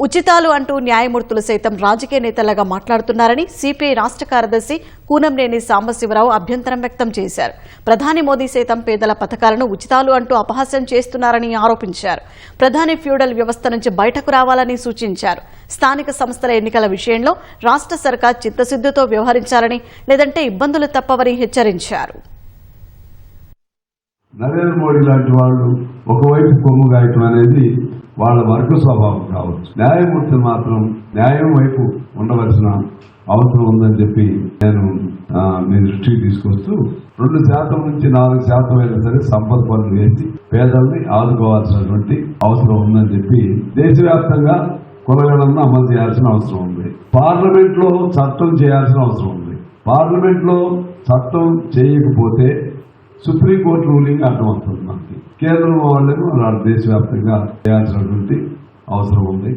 ఉచితాలు అంటూ న్యాయమూర్తులు సైతం రాజకీయ నేతలుగా మాట్లాడుతున్నారని సిపిఐ రాష్ట్ర కార్యదర్శి కూనంనేని సాంబశివరావు అభ్యంతరం వ్యక్తం చేశారు. ప్రధాని మోదీ సైతం పేదల పథకాలను ఉచితాలు అంటూ అపహాస్యం చేస్తున్నారని ఆరోపించారు. ప్రధాని ఫ్యూడల్ వ్యవస్థ నుంచి బయటకు రావాలని సూచించారు. స్థానిక సంస్థల ఎన్నికల విషయంలో రాష్ట్ర సర్కార్ చిత్తశుద్దితో వ్యవహరించాలని, లేదంటే ఇబ్బందులు తప్పవని హెచ్చరించారు. నరేంద్ర మోడీ లాంటి వాళ్ళు ఒకవైపు కొమ్ము గాయటం అనేది వాళ్ళ వర్గ స్వభావం కావచ్చు. న్యాయమూర్తులు మాత్రం న్యాయం వైపు ఉండవలసిన అవసరం ఉందని చెప్పి నేను మీ దృష్టికి తీసుకొస్తూ 2% నుంచి 4% అయినా సరే సంపద పనులు వేసి పేదల్ని ఆదుకోవాల్సినటువంటి అవసరం ఉందని చెప్పి దేశవ్యాప్తంగా కులగణను అమలు చేయాల్సిన అవసరం ఉంది. పార్లమెంట్ లో చట్టం చేయాల్సిన అవసరం ఉంది. పార్లమెంట్ లో చట్టం చేయకపోతే సుప్రీంకోర్టు రూలింగ్ అర్థమవుతుంది. మనకి కేంద్రం వాళ్ళను దేశవ్యాప్తంగా చేయాల్సినటువంటి అవసరం ఉంది.